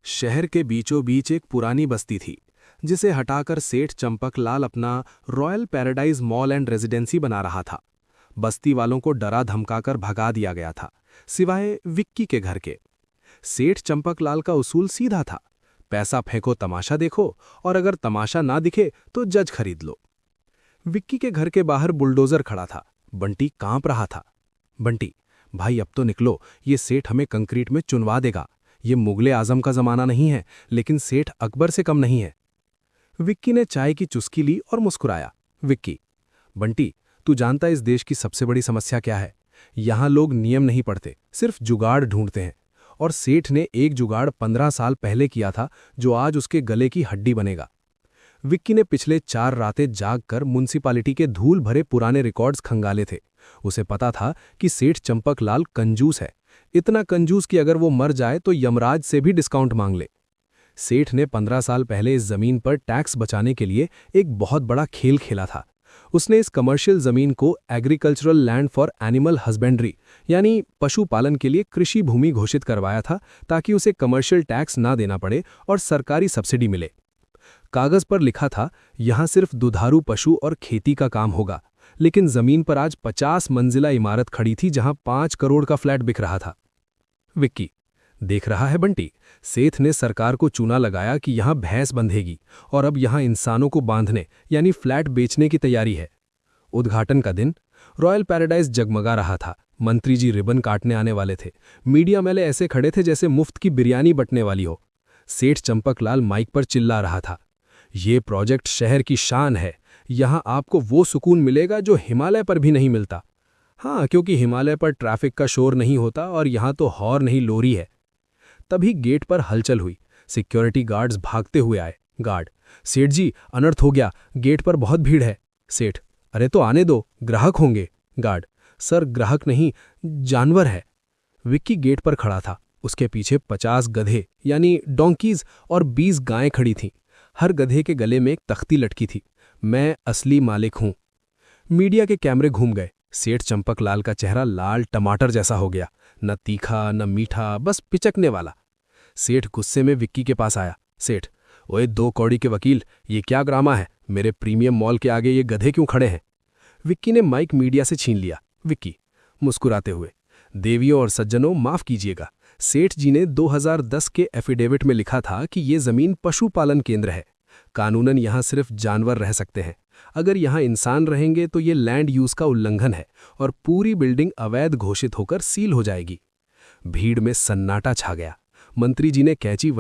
शहर के बीचों बीच एक पुरानी बस्ती थी जिसे हटाकर सेठ चंपकलाल अपना royal paradise mall and residency बना रहा था। बस्ती वालों को डरा धमकाकर भगा दिया गया था, सिवाय विक्की के घर के। सेठ चंपकलाल का उसूल सीधा था, पैसा फेंको तमाशा देखो, और अगर तमाशा ना दिखे तो जज खरीद लो। विक्की के घर के बाहर बुलडोजर खड़ा था। बंटी कांप रहा था। बंटी भाई अब तो निकलो, ये सेठ हमें कंक्रीट में चुनवा देगा। ये मुगले आजम का जमाना नहीं है, लेकिन सेठ अकबर से कम नहीं है। विक्की ने चाय की चुस्की ली और मुस्कुराया। विक्की, बंटी तू जानता है इस देश की सबसे बड़ी समस्या क्या है? यहां लोग नियम नहीं पढ़ते, सिर्फ जुगाड़ ढूंढते हैं। और सेठ ने एक जुगाड़ 15 साल पहले किया था जो आज उसके गले की हड्डी बनेगा। विक्की ने पिछले 4 रातें जागकर म्युनिसिपैलिटी के धूल भरे पुराने रिकॉर्ड्स खंगाले थे। उसे पता था कि सेठ चंपकलाल कंजूस है, इतना कंजूस कि अगर वो मर जाए तो यमराज से भी डिस्काउंट मांग ले। सेठ ने 15 साल पहले इस जमीन पर टैक्स बचाने के लिए एक बहुत बड़ा खेल खेला था। उसने इस कमर्शियल जमीन को agricultural land for animal husbandry यानी पशुपालन के लिए कृषि भूमि घोषित करवाया था, ताकि उसे कमर्शियल टैक्स ना देना पड़े और सरकारी सब्सिडी मिले। कागज पर लिखा था यहां सिर्फ दुधारू पशु और खेती का काम होगा, लेकिन जमीन पर आज 50 मंजिला इमारत खड़ी थी जहां 5 करोड़ का फ्लैट बिक रहा था। विक्की, देख रहा है बंटी, सेठ ने सरकार को चूना लगाया कि यहां भैंस बंधेगी और अब यहां इंसानों को बांधने यानी फ्लैट बेचने की तैयारी है। उद्घाटन का दिन। रॉयल पैराडाइज जगमगा रहा था। मंत्री जी रिबन काटने आने वाले थे। मीडिया वाले ऐसे खड़े थे जैसे मुफ्त की बिरयानी बंटने वाली हो। सेठ चंपकलाल माइक पर चिल्ला रहा था, ये प्रोजेक्ट शहर की शान है। यहां आपको वो सुकून मिलेगा जो हिमालय पर भी नहीं मिलता। हाँ, क्योंकि हिमालय पर ट्रैफिक का शोर नहीं होता और यहां तो हॉर्न नहीं लोरी है। तभी गेट पर हलचल हुई। सिक्योरिटी गार्ड्स भागते हुए आए। गार्ड, सेठ जी अनर्थ हो गया, गेट पर बहुत भीड़ है। सेठ, अरे तो आने दो, ग्राहक होंगे। गार्ड, सर ग्राहक नहीं, जानवर है। विक्की गेट पर खड़ा था। उसके पीछे 50 गधे यानी डोंकीज और 20 गायें खड़ी थीं। हर गधे के गले में एक तख्ती लटकी थी, मैं असली मालिक हूं। मीडिया के कैमरे घूम गए। सेठ चंपकलाल का चेहरा लाल टमाटर जैसा हो गया, न तीखा न मीठा, बस पिचकने वाला। सेठ गुस्से में विक्की के पास आया। सेठ, ओए 2 कौड़ी के वकील, ये क्या ड्रामा है? मेरे प्रीमियम मॉल के आगे ये गधे क्यों खड़े हैं? विक्की ने माइक मीडिया से छीन लिया। विक्की मुस्कुराते हुए, देवियों और सज्जनों माफ कीजिएगा, सेठ जी ने 2010 के एफिडेविट में लिखा था कि ये जमीन पशुपालन केंद्र है। कानूनन यहां सिर्फ जानवर रह सकते हैं। अगर यहां इंसान रहेंगे तो ये लैंड यूज का उल्लंघन है और पूरी बिल्डिंग अवैध घोषित होकर सील हो जाएगी। भीड़ में सन्नाटा छा गया। मंत्री जी ने कैंची